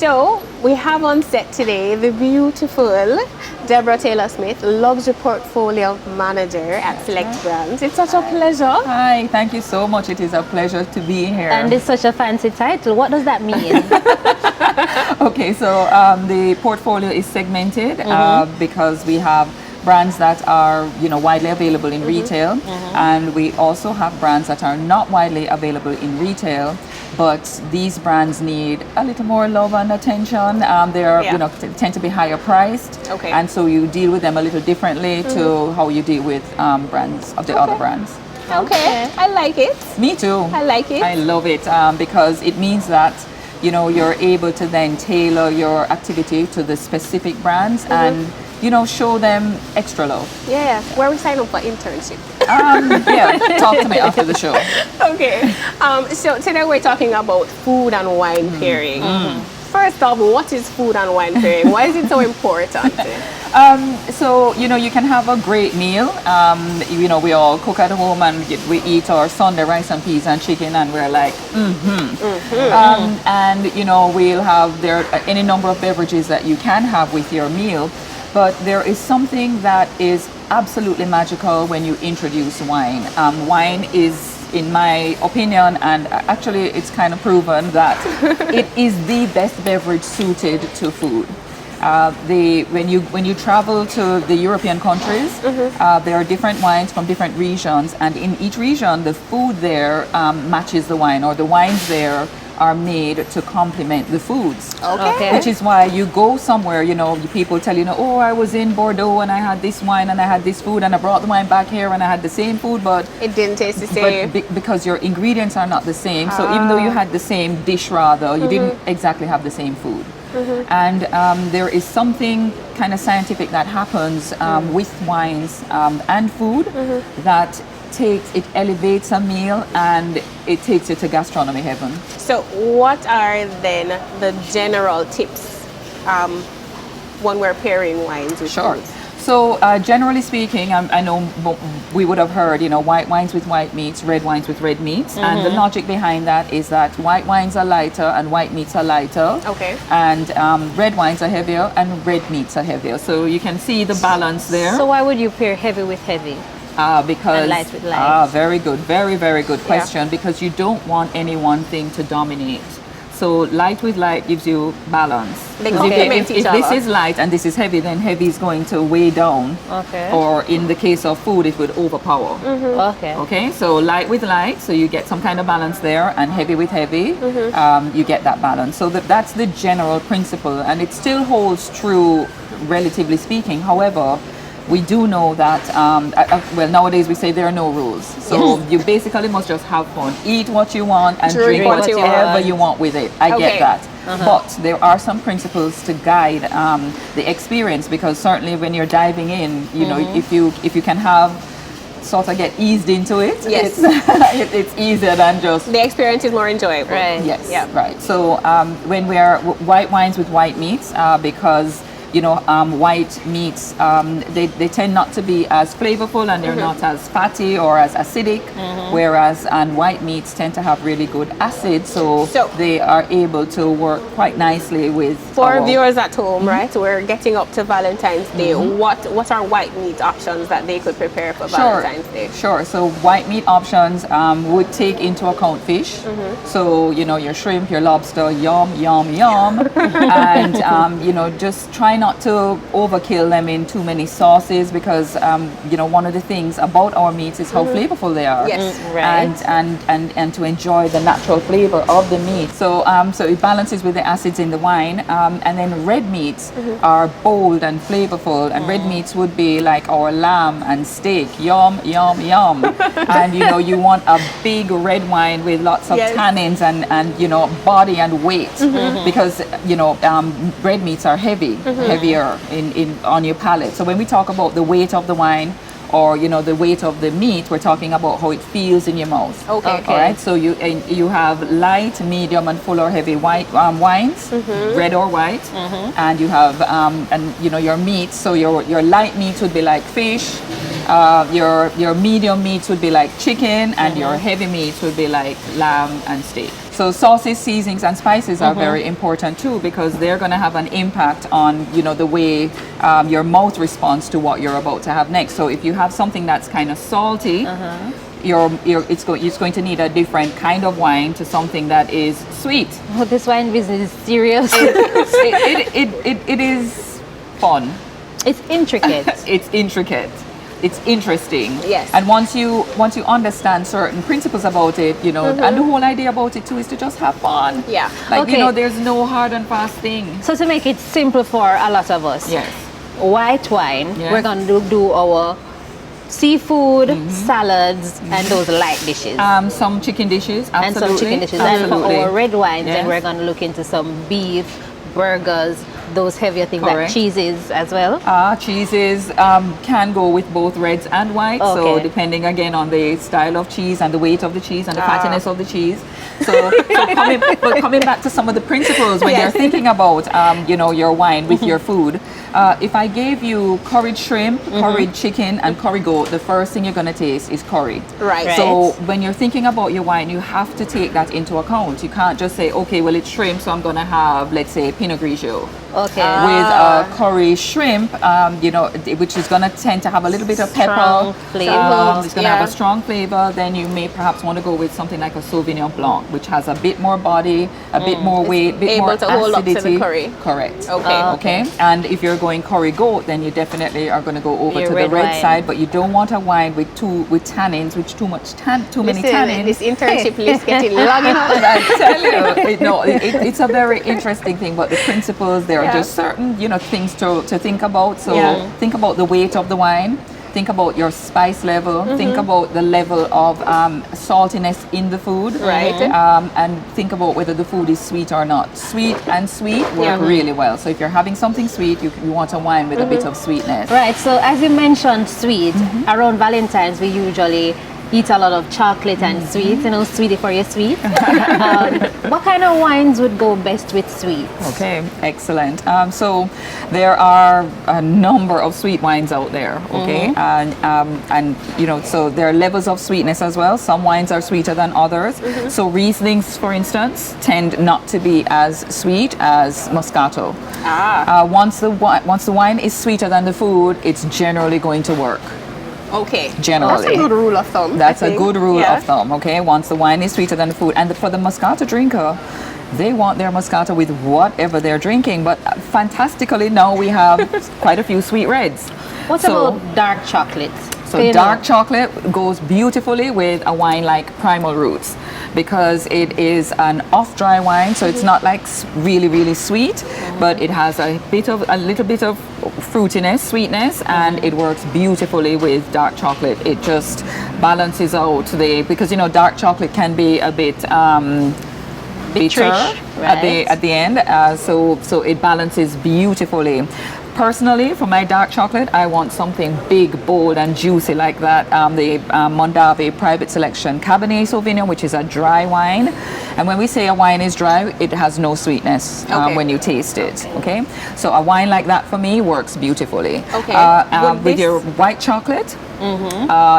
So we have on set today the beautiful Deborah Taylor-Smith, Luxury Portfolio Manager at Select Brands. It's such a pleasure. Hi, thank you so much. It is a pleasure to be here. And it's such a fancy title. What does that mean? Okay, so the portfolio is segmented because we have brands that are widely available in retail, and we also have brands that are not widely available in retail, but these brands need a little more love and attention. They're tend to be higher priced, and so you deal with them a little differently to how you deal with brands of the other brands. Okay, I like it. Me too. I like it. I love it because it means that you're able to then tailor your activity to the specific brands and show them extra love. Yeah, where we sign up for internship. Talk to me after the show. Okay, so today we're talking about food and wine pairing. First off, what is food and wine pairing? Why is it so important? So you can have a great meal. We all cook at home and we eat our Sunday rice and peas and chicken, and we're like, and we'll have any number of beverages that you can have with your meal. But there is something that is absolutely magical when you introduce wine. Wine is, in my opinion, and actually it's kind of proven that it is the best beverage suited to food. When you travel to the European countries, there are different wines from different regions, and in each region, the food there matches the wine, or the wines there are made to complement the foods. Okay. Which is why you go somewhere, people tell oh, I was in Bordeaux and I had this wine and I had this food and I brought the wine back here and I had the same food, but it didn't taste the same. Because your ingredients are not the same. So even though you had the same dish you didn't exactly have the same food. And there is something kind of scientific that happens with wines and food that it elevates a meal and it takes you to gastronomy heaven. So what are then the general tips when we're pairing wines with food? So generally speaking, I know we would have heard, white wines with white meats, red wines with red meats. And the logic behind that is that white wines are lighter and white meats are lighter. Okay. And red wines are heavier and red meats are heavier. So you can see the balance there. So why would you pair heavy with heavy? Because and light with light. Very good, very, very good question. Because you don't want any one thing to dominate. So light with light gives you balance. If this is light and this is heavy, then heavy is going to weigh down. Okay. Or in the case of food, it would overpower. Okay. So light with light, so you get some kind of balance there, and heavy with heavy, you get that balance. So that's the general principle, and it still holds true, relatively speaking. However, we do know that, nowadays we say there are no rules. So you basically must just have fun. Eat what you want and drink whatever you want with it. I get that. But there are some principles to guide the experience, because certainly when you're diving in, if you can sort of get eased into it, it's easier than just... The experience is more enjoyable. Right. Yes, right. So when we are white wines with white meats, because white meats, they tend not to be as flavorful, and they're not as fatty or as acidic, whereas white meats tend to have really good acid, so they are able to work quite nicely with... For viewers at home, right, we're getting up to Valentine's Day. What are white meat options that they could prepare for Valentine's Day? Sure. So white meat options would take into account fish. So, your shrimp, your lobster, yum, yum, yum. And, just try not to overkill them in too many sauces, because one of the things about our meats is how flavorful they are. Yes, right. And to enjoy the natural flavor of the meat. So so it balances with the acids in the wine. And then red meats are bold and flavorful, and red meats would be like our lamb and steak. Yum, yum, yum. And you want a big red wine with lots of tannins and body and weight, because red meats are heavier on your palate. So when we talk about the weight of the wine, or the weight of the meat, we're talking about how it feels in your mouth. Okay. All right. So you have light, medium, and full or heavy white wines, red or white, and you have your meat. So your light meat would be like fish. Your medium meats would be like chicken, and your heavy meats would be like lamb and steak. So sauces, seasonings, and spices are very important too, because they're going to have an impact on, you know, the way your mouth responds to what you're about to have next. So if you have something that's kind of salty, it's going to need a different kind of wine to something that is sweet. Oh, this wine business is serious. It is fun. It's intricate. It's intricate. It's interesting. Yes. And once you understand certain principles about it, you know, and the whole idea about it too is to just have fun. Yeah. Like, Okay. you know, there's no hard and fast thing. So to make it simple for a lot of us, Yes. white wine, Yes. we're going to do our seafood, salads, and those light dishes. Some chicken dishes, and absolutely. some chicken dishes. Absolutely. And for our red wines, Yes. then we're going to look into some beef, burgers, those heavier things like Correct. cheeses as well. Cheeses can go with both reds and whites. So Okay. depending again on the style of cheese and the weight of the cheese and the fattiness of the cheese. So, coming back to some of the principles when you're thinking about you know, your wine with your food. If I gave you curried shrimp, curried chicken, and curry goat, the first thing you're going to taste is curry. Right. So when you're thinking about your wine, you have to take that into account. You can't just say, okay, well, it's shrimp, so I'm going to have, let's say, Pinot Grigio. Okay. With curry shrimp, you know, which is going to tend to have a little bit of pepper. Strong flavor. It's going to have a strong flavor. Then you may perhaps want to go with something like a Sauvignon Blanc, which has a bit more body, a bit more weight, a bit able more to hold up to the acidity. curry. Correct. Okay. Okay. And if you're going curry goat, then you definitely are going to go over Your to the red red wine. side. But you don't want a wine with tannins, which too many Listen, tannins. this internship list getting long enough. I tell you, it's a very interesting thing, but the principles, there are just certain, you know, things to think about. So think about the weight of the wine, think about your spice level, think about the level of saltiness in the food, Right. and think about whether the food is sweet or not. Sweet work really well. So if you're having something sweet, you want a wine with a bit of sweetness. Right, so as you mentioned sweet, around Valentine's we usually eat a lot of chocolate and sweets, you know, sweetie for your sweet. What kind of wines would go best with sweets? Okay, excellent. So there are a number of sweet wines out there, okay? And you know, so there are levels of sweetness as well. Some wines are sweeter than others. So Rieslings, for instance, tend not to be as sweet as Moscato. Once the wine is sweeter than the food, it's generally going to work. Okay. Generally. That's a good rule of thumb. That's I a think. good rule Yeah. of thumb, okay? Once the wine is sweeter than the food. And for the Moscato drinker, they want their Moscato with whatever they're drinking. But fantastically, now we have quite a few sweet reds. What about dark chocolate? So dark chocolate goes beautifully with a wine like Primal Roots, because it is an off-dry wine, so it's not like really, really sweet, but it has a little bit of fruitiness, sweetness, and it works beautifully with dark chocolate. It just balances out because you know dark chocolate can be a bit bitter at the end, so it balances beautifully. Personally, for my dark chocolate, I want something big, bold, and juicy like that. The Mondave Private Selection Cabernet Sauvignon, which is a dry wine. And when we say a wine is dry, it has no sweetness when you taste it. Okay, so a wine like that for me works beautifully. Okay. With your white chocolate,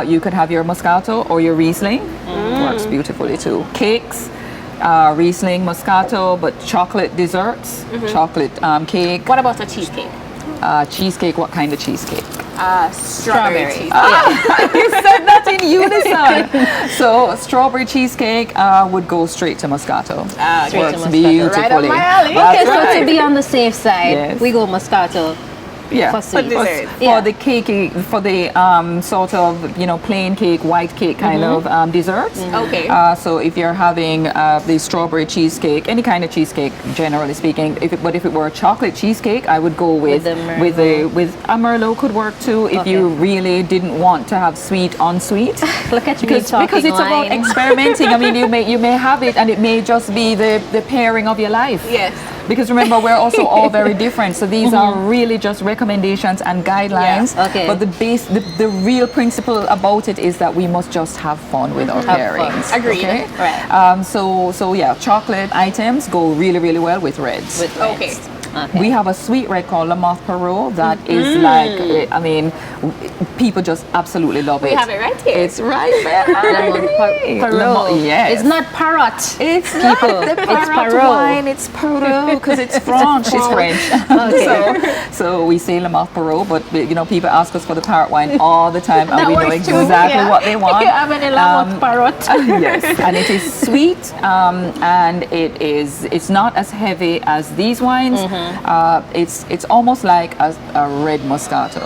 you could have your Moscato or your Riesling. Works beautifully too. Cakes. Riesling, Moscato, but chocolate desserts, chocolate cake. What about a cheesecake? Cheesecake, what kind of cheesecake? Strawberry cheesecake. You said that in unison. So strawberry cheesecake would go straight to Moscato. Straight to Works Moscato. beautifully. Right up my alley. Okay, That's so right. to be on the safe side, Yes. we go Moscato. Yeah. For sweet. dessert. For the cakey, for the sort of, you know, plain cake, white cake kind of desserts. Okay. So if you're having the strawberry cheesecake, any kind of cheesecake, generally speaking, if it were a chocolate cheesecake, I would go with the Merlot. with a Merlot could work too if you really didn't want to have sweet on sweet. Look at Because it's about wine. experimenting. I mean, you may have it and it may just be the pairing of your life. Yes. Because remember, we're also all very different. So these are really just recommendations and guidelines. Yeah. Okay. But the real principle about it is that we must just have fun with our Have pairings. fun. Agreed. Right. So yeah, chocolate items go really, really well with reds. With Okay. reds. Okay. We have a sweet red called La Mothe Perot that is like, I mean, people just absolutely love it. We have it right here. It's right there. Perot. Yes. It's not parrot. It's People. not the It's Perot Perot. wine. It's Perot because it's French. It's French. So we say La Mothe Perot, but you know, people ask us for the parrot wine all the time, and we know exactly what they want. You have any La Mothe parrot? Yes, and it is sweet, and it's not as heavy as these wines. It's almost like a red Moscato.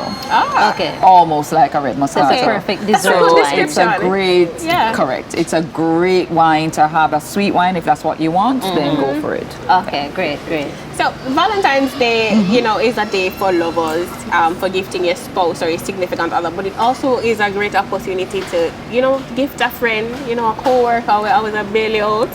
Okay. Almost like a red Moscato. It's a perfect dessert So wine. It's a great, Yeah. correct. It's a great wine to have, a sweet wine. If that's what you want, then go for it. Okay, great. So Valentine's Day, you know, is a day for lovers, for gifting your spouse or your significant other, but it also is a great opportunity to, you know, gift a friend, you know, a co-worker where I was a belly out.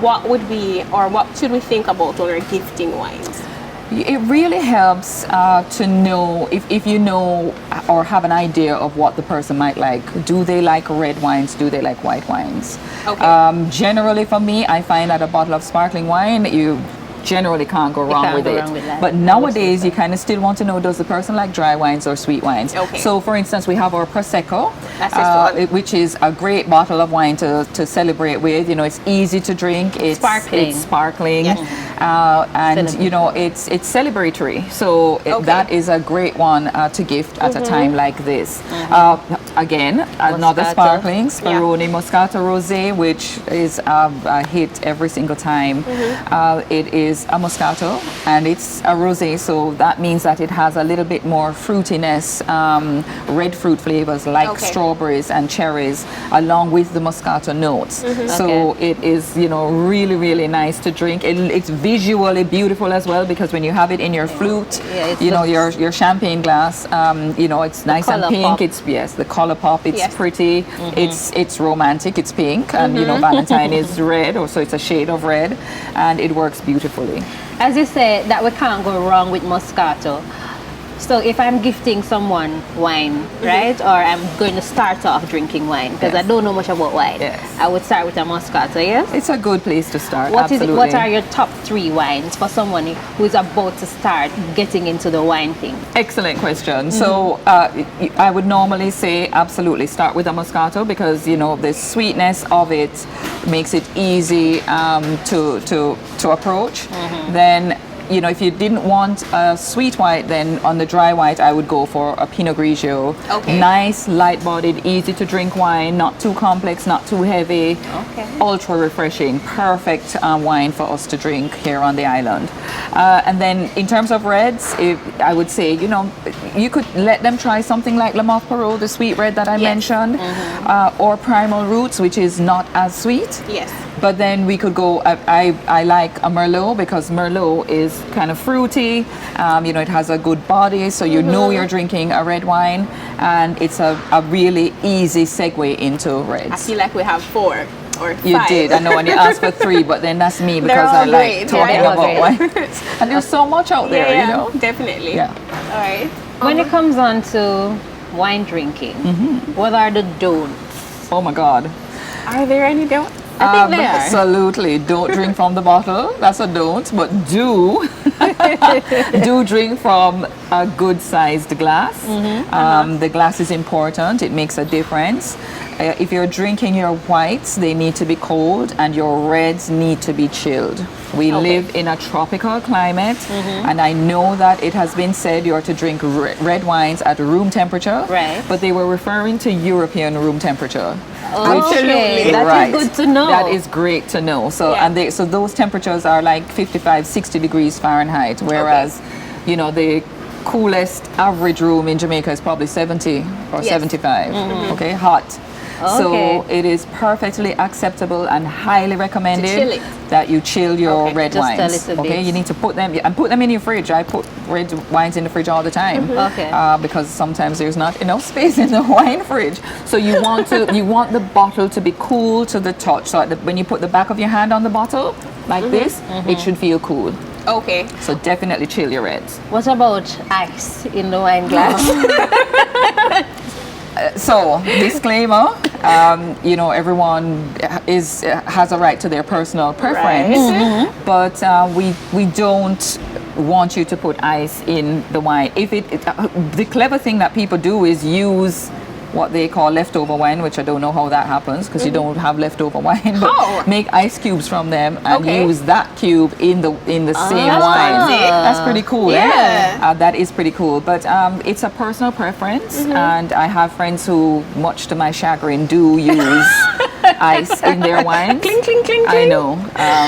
What would be, or what should we think about when we're gifting wines? It really helps to know if you know or have an idea of what the person might like. Do they like red wines? Do they like white wines? Okay. Generally, for me, I find that a bottle of sparkling wine, you generally can't go wrong with it. But nowadays, you kind of still want to know, does the person like dry wines or sweet wines? Okay. So, for instance, we have our Prosecco, That's this one. which is a great bottle of wine to celebrate with. You know, it's easy to drink. It's Sparkling. It's sparkling. Yes. And you know, it's celebratory. So that is a great one to gift at a time like this. Again, another Moscato. sparkling Spirulina Moscato Rosé, which is a hit every single time. It is a Moscato and it's a rosé, so that means that it has a little bit more fruitiness, red fruit flavors like strawberries and cherries, along with the Moscato notes. So it is, you know, really, really nice to drink. It's visually beautiful as well, because when you have it in your flute, you know, your champagne glass, you know, it's nice and pink. Pop. It's the color pop. It's pretty. It's romantic. It's pink, and you know, Valentine is red, or so it's a shade of red, and it works beautifully. As you say, that we can't go wrong with Moscato. So if I'm gifting someone wine, right, or I'm going to start off drinking wine, because I don't know much about wine, I would start with a Moscato, yes? It's a good place to start, What absolutely. what are your top 3 wines for someone who is about to start getting into the wine thing? Excellent question. So I would normally say absolutely start with a Moscato, because you know the sweetness of it makes it easy to approach. Then, you know, if you didn't want a sweet white, then on the dry white I would go for a Pinot Grigio. Nice, light-bodied, easy to drink wine, not too complex, not too heavy, ultra refreshing, perfect wine for us to drink here on the island. And then in terms of reds, I would say, you know, you could let them try something like La Mothe Perot, the sweet red that I mentioned, or Primal Roots, which is not as sweet. But then we could go, I like a Merlot, because Merlot is kind of fruity, you know, it has a good body, so you know you're drinking a red wine, and it's a really easy segue into reds. I feel like we have 4 or 5. You did, I know, and you asked for 3, but then that's me, because I like talking about wine. And there's so much out there, you know? Definitely. Yeah. All right. When it comes on to wine drinking, what are the don'ts? Oh my God. Are there any don'ts? I think they are. Absolutely. Don't drink from the bottle. That's a don't. But do drink from a good sized glass. The glass is important. It makes a difference. If you're drinking your whites, they need to be cold, and your reds need to be chilled. We live in a tropical climate, and I know that it has been said you're to drink red wines at room temperature, but they were referring to European room temperature. Okay, that is good to know. That is great to know. So so those temperatures are like 55, 60 degrees Fahrenheit, whereas you know the coolest average room in Jamaica is probably 70 or 75. Okay, hot. So it is perfectly acceptable and highly recommended that you chill your red Just wines. a little bit. You need to put them in your fridge. I put red wines in the fridge all the time. Because sometimes there's not enough space in the wine fridge. So you want the bottle to be cool to the touch. So when you put the back of your hand on the bottle like this, it should feel cool. Okay. So definitely chill your reds. What about ice in the wine glass? So, disclaimer, you know, everyone has a right to their personal preference, but we don't want you to put ice in the wine. The clever thing that people do is use what they call leftover wine, which I don't know how that happens because you don't have leftover wine, but make ice cubes from them and use that cube in the same wine. That's pretty cool. Yeah. That is pretty cool, but it's a personal preference, and I have friends who, much to my chagrin, do use ice in their wines. Cling, cling, cling, I cling. know,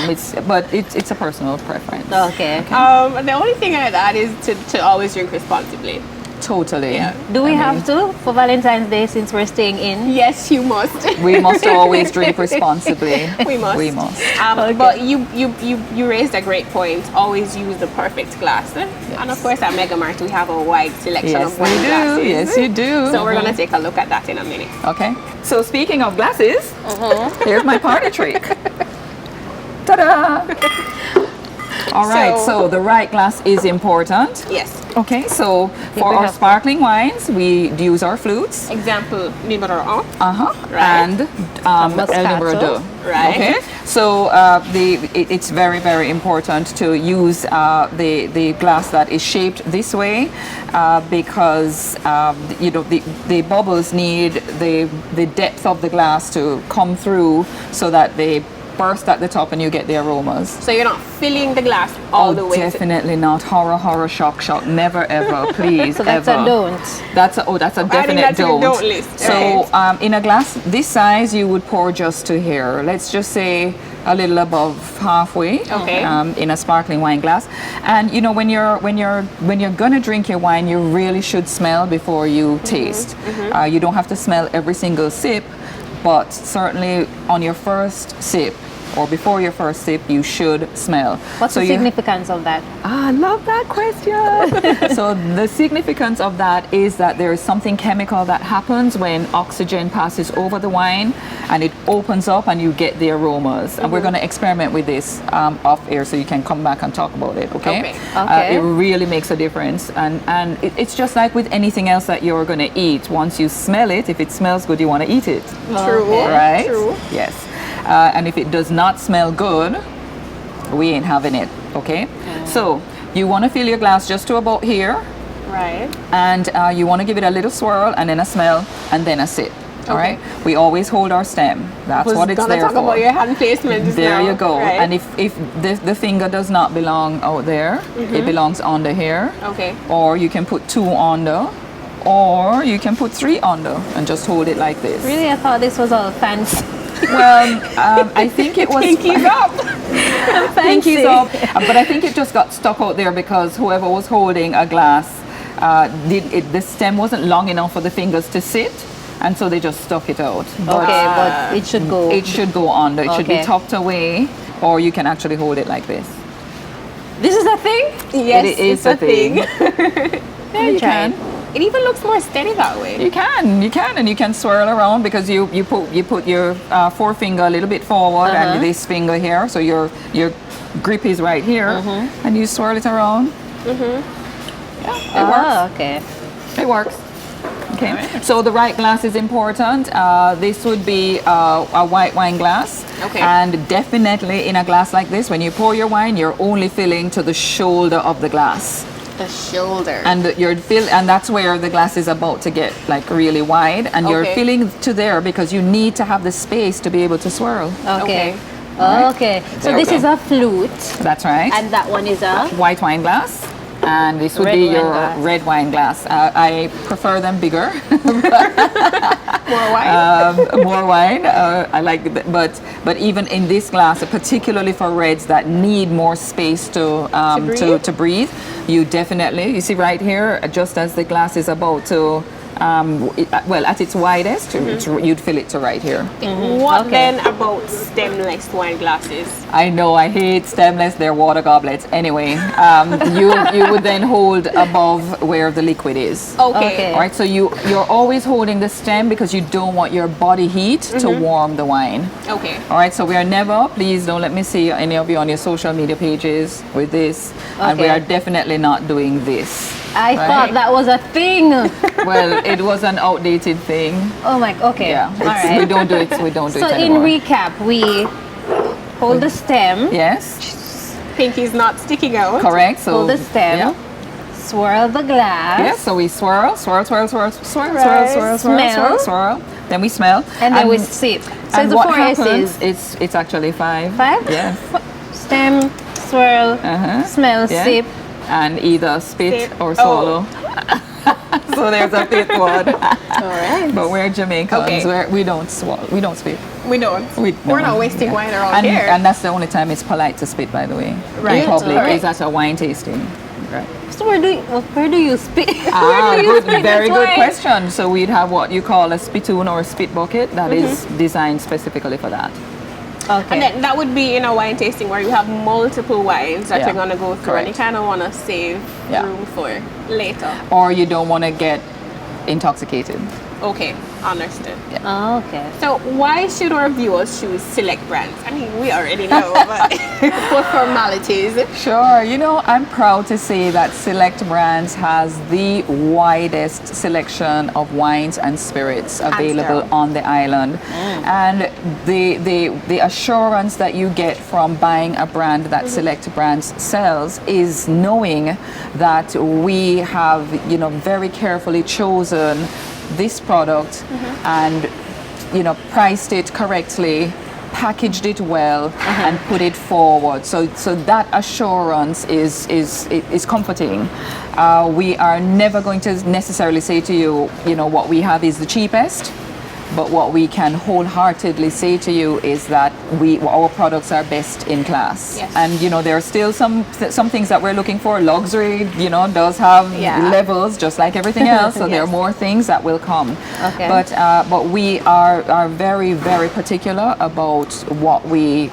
it's a personal preference. Okay. The only thing I'd add is to always drink responsibly. Totally. Yeah. Do we have to for Valentine's Day since we're staying in? Yes, you must. We must always drink responsibly. We must. We must. But you raised a great point. Always use the perfect glass. And of course at MegaMart we have a wide selection Yes, of we wine do. glasses. Yes, you do. So we're going to take a look at that in a minute. Okay. So speaking of glasses, here's my party trick. Ta-da! All right, so the right glass is important. Yes. Okay, so for we our have- sparkling wines, we use our flutes. Example, numéro 1. Right. And Moscato. El Número 2. Right. Okay, so it's very, very important to use the glass that is shaped this way because you know the bubbles need the depth of the glass to come through so that they burst at the top and you get the aromas. So you're not filling the glass all the way. Definitely not. Horror, shock. Never ever, please. So that's ever. a don't. That's a definite that's in the don't. don't list. So in a glass this size, you would pour just to here. Let's just say a little above halfway. Okay. In a sparkling wine glass, and you know when you're gonna drink your wine, you really should smell before you taste. You don't have to smell every single sip, but certainly on your first sip or before your first sip, you should smell. What's the significance of that? I love that question. So the significance of that is that there is something chemical that happens when oxygen passes over the wine and it opens up and you get the aromas. And we're going to experiment with this off air so you can come back and talk about it, okay? Okay. It really makes a difference. And it's just like with anything else that you're going to eat. Once you smell it, if it smells good, you want to eat it. True. Right? True. Yes. And if it does not smell good, we ain't having it, okay? So you want to fill your glass just to about here, Right. and you want to give it a little swirl and then a smell and then a sip. All right. We always hold our stem. That's what it's there talk for. about your hand placement just There now, you go. right? And if the finger does not belong out there, it belongs under here. Okay. Or you can put 2 under, or you can put 3 under and just hold it like this. Really, I thought this was all fancy. Well, I think it was Pinkies up. pinkies up, but I think it just got stuck out there because whoever was holding a glass, the stem wasn't long enough for the fingers to sit, and so they just stuck it out. Okay, but it should go. It should go under. It should be Okay. tucked away, or you can actually hold it like this. This is a thing? Yes, It is it's a thing. Yeah, you try can. It even looks more steady that way. You can, and you can swirl around because you put your forefinger a little bit forward and this finger here, so your grip is right here, and you swirl it around. Yeah, it works. Okay. It works. Okay. So the right glass is important. This would be a white wine glass. Okay. And definitely in a glass like this, when you pour your wine, you're only filling to the shoulder of the glass. The shoulder. And and that's where the glass is about to get like really wide, and you're Okay. filling to there because you need to have the space to be able to swirl. Okay. Alright. Okay. So There this we is go. a flute, That's right. and that one is a. White wine glass, and this would Red be wine your glass. red wine glass. I prefer them bigger. More white. More wine. I like it, but even in this glass, particularly for reds that need more space to breathe, you definitely, you see right here, just as the glass is about to, at its widest, you'd fill it to right here. What Okay. then about stemless wine glasses? I know, I hate stemless, they're water goblets. Anyway, you would then hold above where the liquid is. Okay. All right, so you're always holding the stem because you don't want your body heat to warm the wine. Okay. All right, so we are never, please don't let me see any of you on your social media pages with this. And we Okay. are definitely not doing this. I thought that was a thing. Well, it was an outdated thing. Oh my, okay. Yeah, All right. we don't do it. We don't do So it in anymore. recap, we hold the stem, Yes, Pinky's not sticking out. correct. So hold the stem, yeah. swirl the glass, Yes, so we swirl, swirl, swirl, swirl, swirl, Right. swirl, swirl, swirl, Smell. swirl, swirl. Then we smell. and then we sip. So And it's the what 4 happens? S's. It's actually 5. 5? Yes. Stem, swirl, smell, Yeah. sip. And either spit Sip. or Oh. swallow. So there's a fifth one. All right. But we're Jamaicans. Okay. We don't swallow. We don't spit. We don't. We're not wasting wine around and, here. And that's the only time it's polite to spit, by the way. Right. In public Right. is at a wine tasting. Right. So where do you spit? Ah, where do you good, spit very this good wine? question. So we'd have what you call a spittoon or a spit bucket that is designed specifically for that. Okay. And then that would be in a wine tasting where you have multiple wines that Yeah. you're going to go through, and you Correct. kind of want to save Yeah. room for later. Or you don't want to get intoxicated. Okay, understood. Oh, okay. So why should our viewers choose select brands? I mean, we already know, but for formalities. Sure. You know, I'm proud to say that Select Brands has the widest selection of wines and spirits available down. on the island. And the assurance that you get from buying a brand that Select Brands sells is knowing that we have, you know, very carefully chosen this product and, you know, priced it correctly, packaged it well, and put it forward. So that assurance is comforting. We are never going to necessarily say to you, you know, what we have is the cheapest. But what we can wholeheartedly say to you is that our products are best in class. Yes. And you know, there are still some things that we're looking for. Luxury, you know, does have Yeah. levels just like everything else. So there are Yes. more things that will come. Okay. But we are very, very particular about what we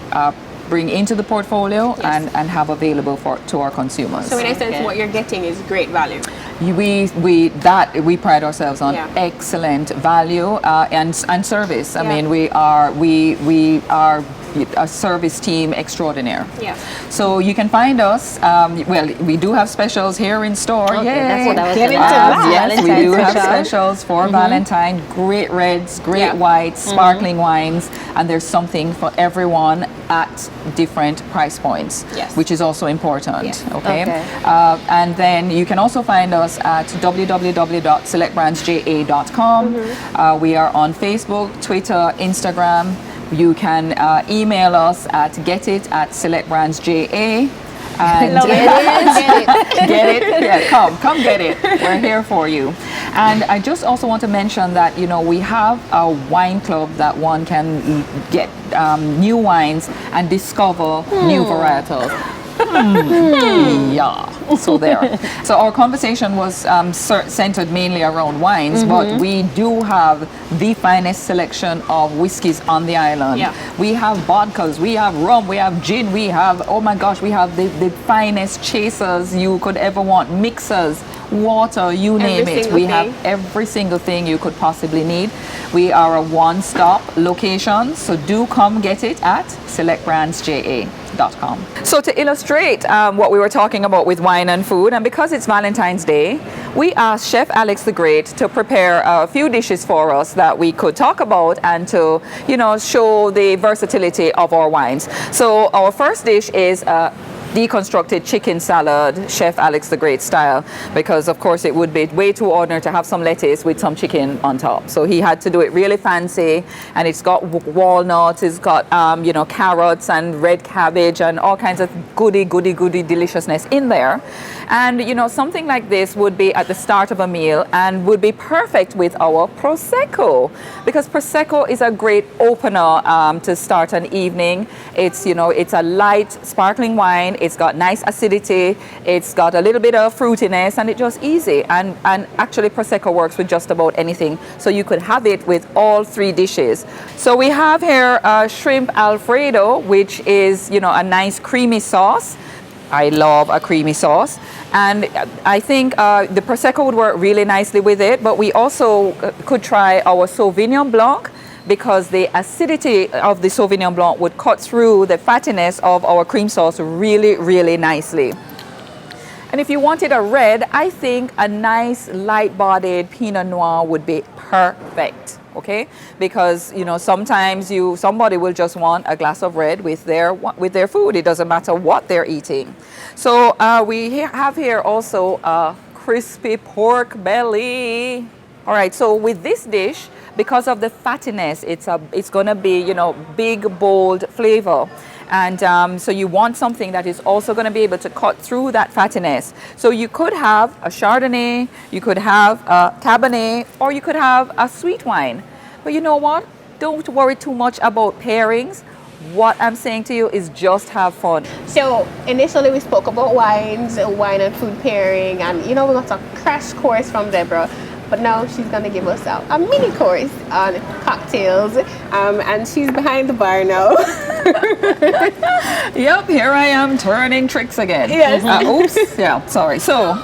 bring into the portfolio Yes. and have available to our consumers. So in essence, Okay. what you're getting is great value. We pride ourselves on Yeah. excellent value and service. I Yeah. mean, we are a service team extraordinaire. Yeah. So you can find us. Well, we do have specials here in store. Okay, Yay. that's what I was Get gonna into ask. that. Yes, we Valentine do have special. specials for Valentine. Great reds, great Yeah. whites, sparkling wines, and there's something for everyone at different price points, Yes. which is also important. Yeah. Okay. Okay. And then you can also find us at www.selectbrandsja.com. We are on Facebook, Twitter, Instagram. You can email us at getit@selectbrandsja. And Love it. get it? Yeah, come get it. We're here for you. And I just also want to mention that, you know, we have a wine club that one can get new wines and discover new varietals. Yeah. So there. So our conversation was centered mainly around wines, but we do have the finest selection of whiskeys on the island. Yeah. We have vodkas, we have rum, we have gin, we have, oh my gosh, we have the finest chasers you could ever want, mixers, water, you name Every it. single We have thing. every single thing you could possibly need. We are a one-stop location, so do come get it at selectbrandsja.com. So to illustrate what we were talking about with wine and food, and because it's Valentine's Day, we asked Chef Alex the Great to prepare a few dishes for us that we could talk about and to, you know, show the versatility of our wines. So our first dish is deconstructed chicken salad, Chef Alex the Great style, because of course it would be way too ordinary to have some lettuce with some chicken on top. So he had to do it really fancy, and it's got walnuts, it's got you know, carrots and red cabbage and all kinds of goody deliciousness in there. And you know, something like this would be at the start of a meal and would be perfect with our Prosecco, because Prosecco is a great opener to start an evening. It's, you know, it's a light sparkling wine. It's got nice acidity. It's got a little bit of fruitiness, and it's just easy. And actually, Prosecco works with just about anything. So you could have it with all three dishes. So we have here shrimp Alfredo, which is, you know, a nice creamy sauce. I love a creamy sauce. And I think the Prosecco would work really nicely with it. But we also could try our Sauvignon Blanc, because the acidity of the Sauvignon Blanc would cut through the fattiness of our cream sauce really nicely. And if you wanted a red, I think a nice light-bodied Pinot Noir would be perfect. Okay, because sometimes somebody will just want a glass of red with their food. It doesn't matter what they're eating. So we have here also a crispy pork belly. All right, so with this dish, because of the fattiness, it's gonna be big, bold flavor. And so you want something that is also going to be able to cut through that fattiness. So you could have a Chardonnay, you could have a Cabernet, or you could have a sweet wine. But you know what? Don't worry too much about pairings. What I'm saying to you is just have fun. So initially we spoke about wines, wine and food pairing, and we got a crash course from Deborah. But now she's going to give us a mini course on cocktails. And she's behind the bar now. Yep, here I am turning tricks again. Yes. Oops. Yeah, sorry. So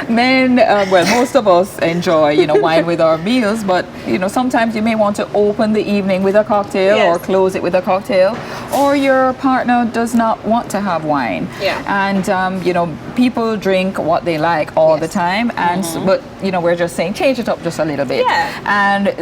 men, well, most of us enjoy, wine with our meals, but, sometimes you may want to open the evening with a cocktail or close it with a cocktail, or your partner does not want to have wine. Yeah. And, people drink what they like all the time, and but, we're just saying change it up just a little bit. Yeah. And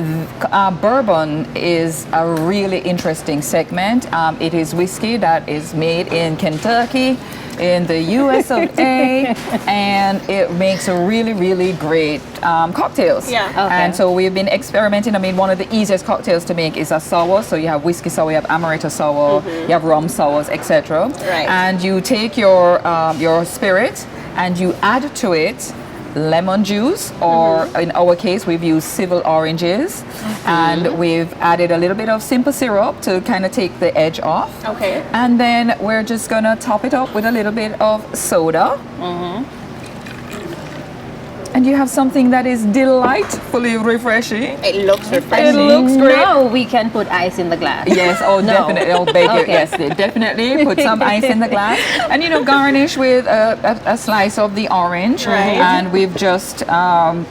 bourbon is a really interesting segment. It is whiskey that is made in Kentucky, in the US of A, and it makes a really, really great cocktails. Yeah. Okay. And so we've been experimenting. I mean, one of the easiest cocktails to make is a sour. So you have whiskey sour, you have amaretto sour, you have rum sours, etc. Right. And you take your spirit and you add to it lemon juice, or in our case we've used civil oranges, and we've added a little bit of simple syrup to kind of take the edge off. Okay. And then we're just gonna top it up with a little bit of soda. And you have something that is delightfully refreshing. It looks refreshing. It looks great. Now we can put ice in the glass. Yes, oh, No. definitely. I'll beg you. Okay. Yes, they definitely put some ice in the glass. And, garnish with a slice of the orange. Right. And we've just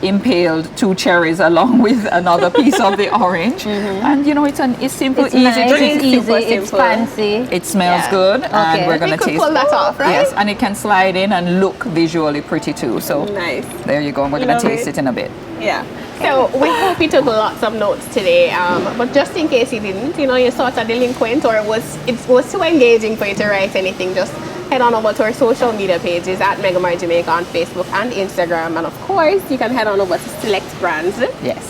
impaled 2 cherries along with another piece of the orange. And, it's simple, It's easy nice, drink. it's easy, Super it's simple. fancy. It smells Yeah. good, Okay. and we're going We to could taste pull that off, right? Yes, and it can slide in and look visually pretty too. So Nice. there you go. And we're going Love to taste it. it in a bit. Yeah. So we hope you took lots of notes today. But just in case you didn't, you're sort of delinquent, or it was too engaging for you to write anything, just head on over to our social media pages at MegaMart Jamaica on Facebook and Instagram. And of course, you can head on over to Select Brands. Yes.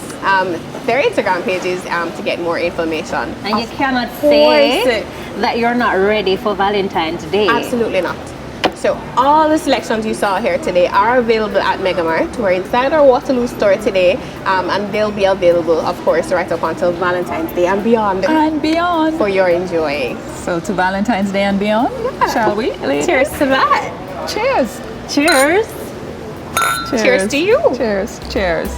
Their Instagram pages to get more information. And you cannot course. say that you're not ready for Valentine's Day. Absolutely not. So all the selections you saw here today are available at MegaMart. We're inside our Waterloo store today, and they'll be available, of course, right up until Valentine's Day and beyond And beyond. for your enjoying. So to Valentine's Day and beyond, shall we? Ladies? Cheers to that. Cheers. Cheers. Cheers to you. Cheers. Cheers.